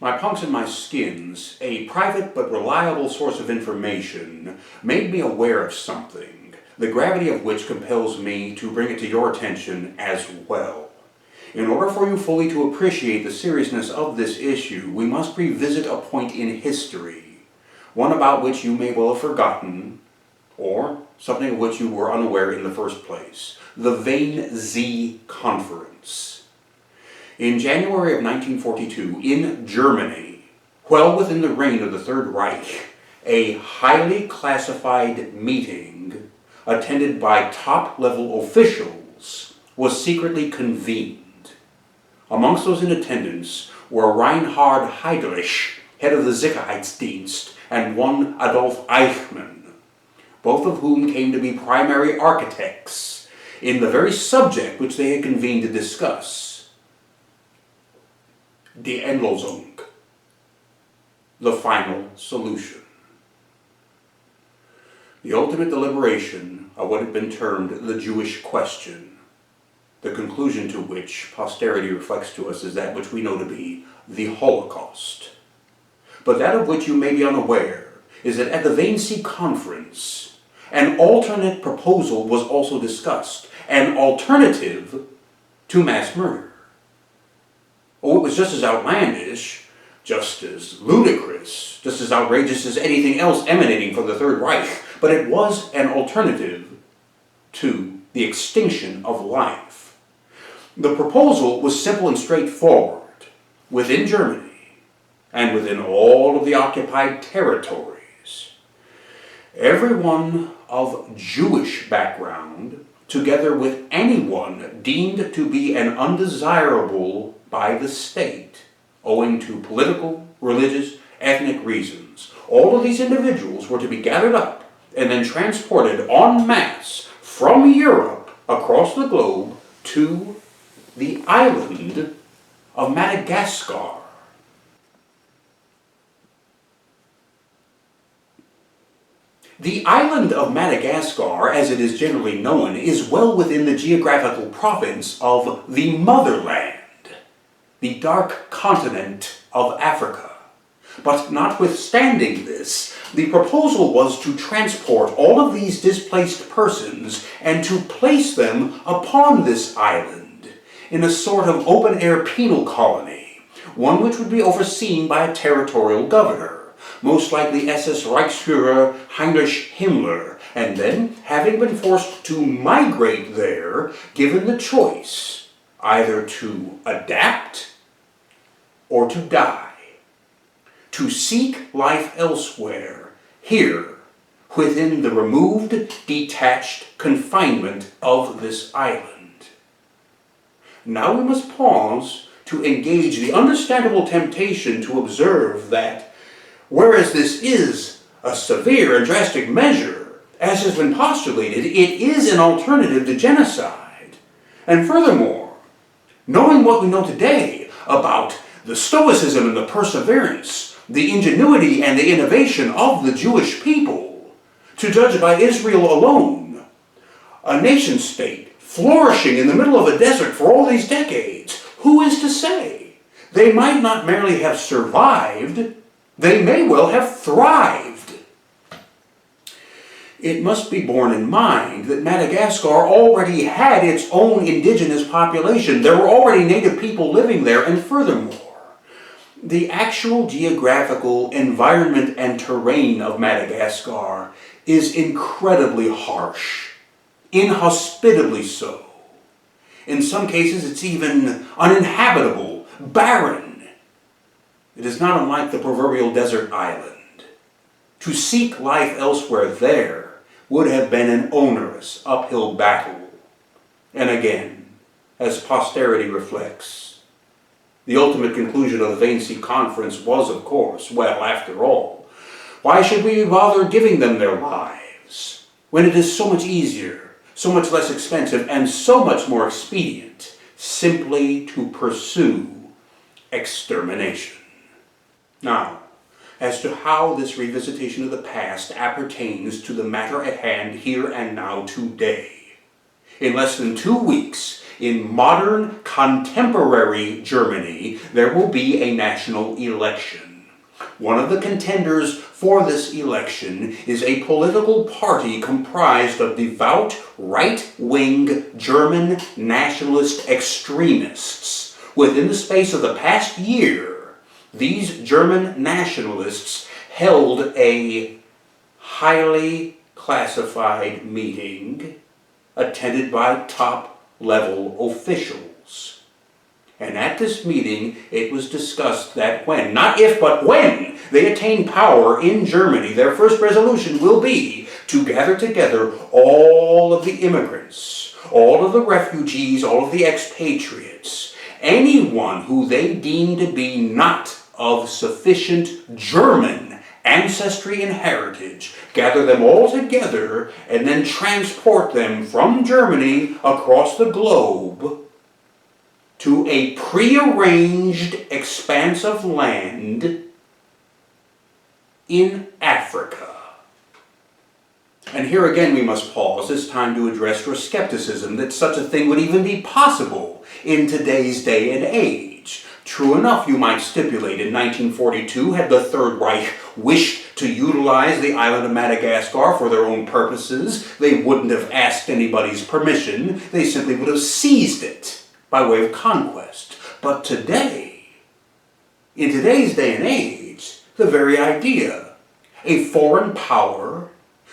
My punks and my skins, a private but reliable source of information, made me aware of something, the gravity of which compels me to bring it to your attention as well. In order for you fully to appreciate the seriousness of this issue, we must revisit a point in history, one about which you may well have forgotten, or something of which you were unaware in the first place: the Wannsee Conference. In January of 1942, in Germany, well within the reign of the Third Reich, a highly classified meeting, attended by top-level officials, was secretly convened. Amongst those in attendance were Reinhard Heydrich, head of the Sicherheitsdienst, and one Adolf Eichmann, both of whom came to be primary architects in the very subject which they had convened to discuss: Die Endlösung, the final solution. The ultimate deliberation of what had been termed the Jewish question, the conclusion to which posterity reflects to us is that which we know to be the Holocaust. But that of which you may be unaware is that at the Wannsee Conference, an alternate proposal was also discussed, an alternative to mass murder. Oh, it was just as outlandish, just as ludicrous, just as outrageous as anything else emanating from the Third Reich, but it was an alternative to the extinction of life. The proposal was simple and straightforward. Within Germany, and within all of the occupied territories, everyone of Jewish background, together with anyone deemed to be an undesirable by the state, owing to political, religious, ethnic reasons, all of these individuals were to be gathered up and then transported en masse from Europe across the globe to the island of Madagascar. The island of Madagascar, as it is generally known, is well within the geographical province of the motherland, the dark continent of Africa. But notwithstanding this, the proposal was to transport all of these displaced persons and to place them upon this island in a sort of open-air penal colony, one which would be overseen by a territorial governor, most likely SS Reichsführer Heinrich Himmler, and then, having been forced to migrate there, given the choice either to adapt or to die, to seek life elsewhere, here, within the removed, detached confinement of this island. Now we must pause to engage the understandable temptation to observe that, whereas this is a severe and drastic measure, as has been postulated, it is an alternative to genocide. And furthermore, knowing what we know today about the stoicism and the perseverance, the ingenuity and the innovation of the Jewish people, to judge by Israel alone, a nation-state flourishing in the middle of a desert for all these decades, who is to say? They might not merely have survived, they may well have thrived. It must be borne in mind that Madagascar already had its own indigenous population. There were already native people living there, and furthermore, the actual geographical environment and terrain of Madagascar is incredibly harsh, inhospitably so. In some cases, it's even uninhabitable, barren. It is not unlike the proverbial desert island. To seek life elsewhere there would have been an onerous uphill battle. And again, as posterity reflects, the ultimate conclusion of the Wannsee Conference was, of course, well, after all, why should we bother giving them their lives when it is so much easier, so much less expensive, and so much more expedient simply to pursue extermination? Now, as to how this revisitation of the past appertains to the matter at hand here and now today. In less than 2 weeks, in modern, contemporary Germany, there will be a national election. One of the contenders for this election is a political party comprised of devout, right-wing German nationalist extremists. Within the space of the past year, these German nationalists held a highly classified meeting attended by top-level officials. And at this meeting, it was discussed that when, not if, but when they attain power in Germany, their first resolution will be to gather together all of the immigrants, all of the refugees, all of the expatriates, anyone who they deem to be not of sufficient German ancestry and heritage, gather them all together, and then transport them from Germany across the globe to a prearranged expanse of land in Africa. And here again we must pause. It's time to address your skepticism that such a thing would even be possible in today's day and age. True enough, you might stipulate, in 1942, had the Third Reich wished to utilize the island of Madagascar for their own purposes, they wouldn't have asked anybody's permission. They simply would have seized it by way of conquest. But today, in today's day and age, the very idea, a foreign power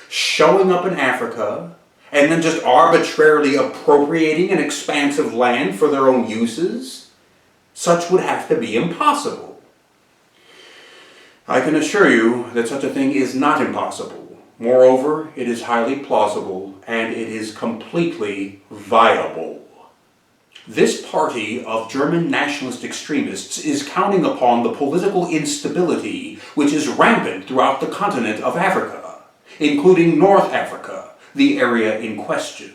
showing up in Africa and then just arbitrarily appropriating an expanse of land for their own uses, such would have to be impossible. I can assure you that such a thing is not impossible. Moreover, it is highly plausible and it is completely viable. This party of German nationalist extremists is counting upon the political instability which is rampant throughout the continent of Africa, including North Africa, the area in question.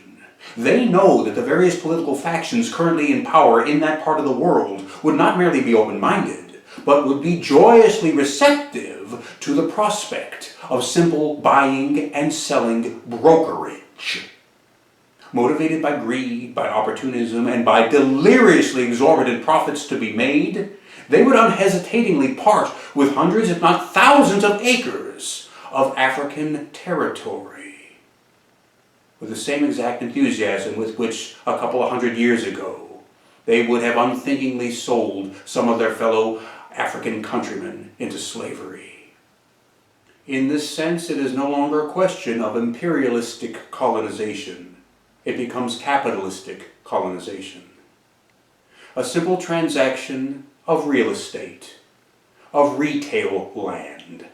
They know that the various political factions currently in power in that part of the world would not merely be open-minded, but would be joyously receptive to the prospect of simple buying and selling brokerage. Motivated by greed, by opportunism, and by deliriously exorbitant profits to be made, they would unhesitatingly part with hundreds, if not thousands, of acres of African territory, with the same exact enthusiasm with which a couple of hundred years ago they would have unthinkingly sold some of their fellow African countrymen into slavery. In this sense, it is no longer a question of imperialistic colonization. It becomes capitalistic colonization. A simple transaction of real estate, of retail land,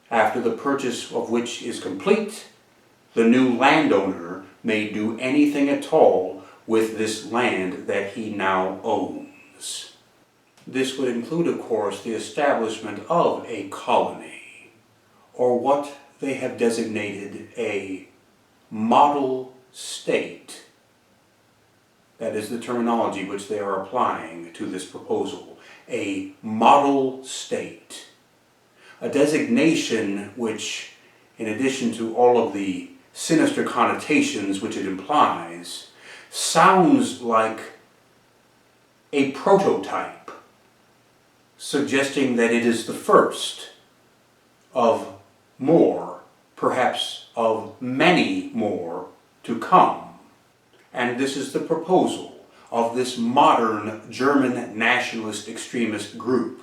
after the purchase of which is complete, the new landowner may do anything at all with this land that he now owns. This would include, of course, the establishment of a colony, or what they have designated a model state. That is the terminology which they are applying to this proposal. A model state. A designation which, in addition to all of the sinister connotations which it implies, sounds like a prototype, suggesting that it is the first of more, perhaps of many more, to come. And this is the proposal of this modern German nationalist extremist group,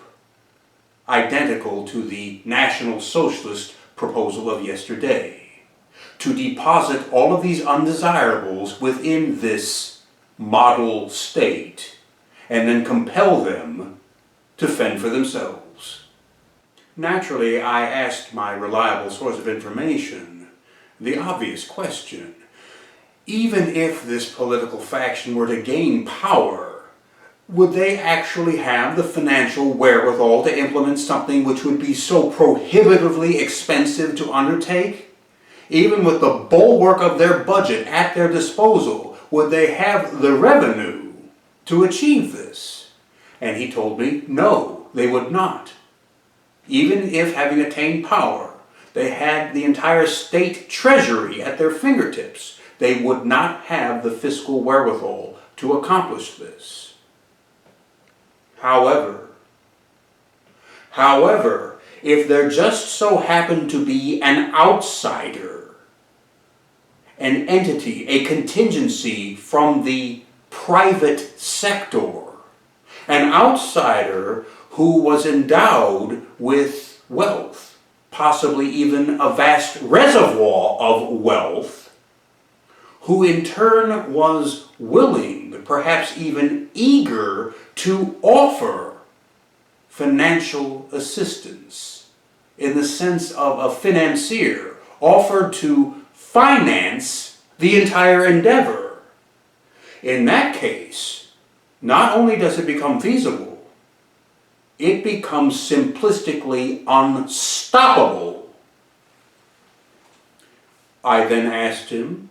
identical to the National Socialist proposal of yesterday, to deposit all of these undesirables within this model state and then compel them to fend for themselves. Naturally, I asked my reliable source of information the obvious question. Even if this political faction were to gain power, would they actually have the financial wherewithal to implement something which would be so prohibitively expensive to undertake? Even with the bulwark of their budget at their disposal, would they have the revenue to achieve this? And he told me, no, they would not. Even if, having attained power, they had the entire state treasury at their fingertips, they would not have the fiscal wherewithal to accomplish this. However, if there just so happened to be an outsider, an entity, a contingency from the private sector, an outsider who was endowed with wealth, possibly even a vast reservoir of wealth, who in turn was willing, perhaps even eager, to offer financial assistance in the sense of a financier, offered to finance the entire endeavor. In that case, not only does it become feasible, it becomes simplistically unstoppable. I then asked him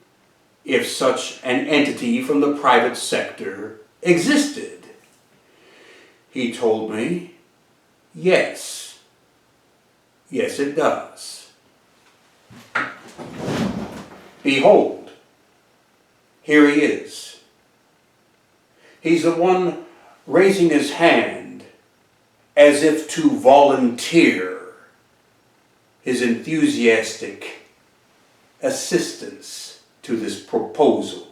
if such an entity from the private sector existed. He told me, yes. Yes, it does. Behold, here he is. He's the one raising his hand as if to volunteer his enthusiastic assistance to this proposal.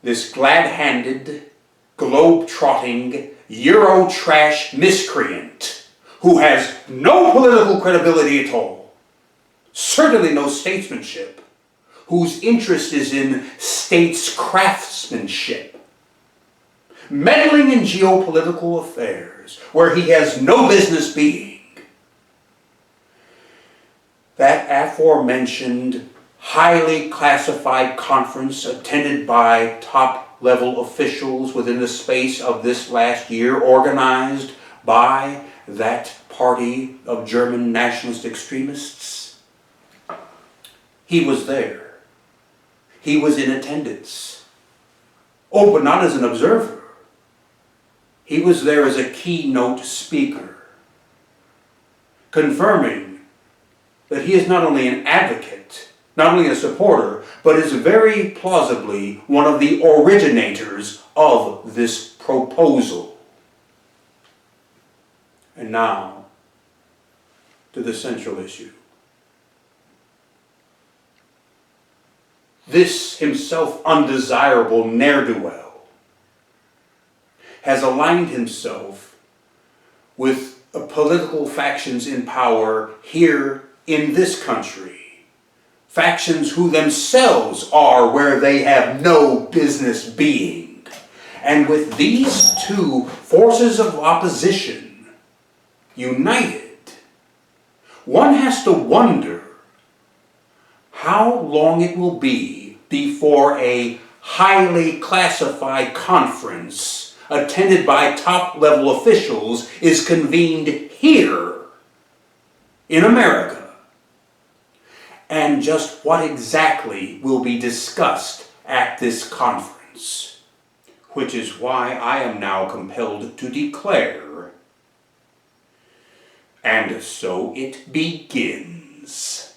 This glad-handed, globe-trotting, Euro-trash miscreant who has no political credibility at all, certainly no statesmanship, whose interest is in statescraftsmanship, meddling in geopolitical affairs where he has no business being. That aforementioned highly classified conference attended by top-level officials within the space of this last year, organized by that party of German nationalist extremists. He was there. He was in attendance. Oh, but not as an observer. He was there as a keynote speaker, confirming that he is not only an advocate, not only a supporter, but is very plausibly one of the originators of this proposal. And now, to the central issue. This himself undesirable ne'er-do-well has aligned himself with political factions in power here in this country. Factions who themselves are where they have no business being. And with these two forces of opposition united, one has to wonder how long it will be before a highly classified conference attended by top-level officials is convened here in America. And just what exactly will be discussed at this conference, which is why I am now compelled to declare, and so it begins.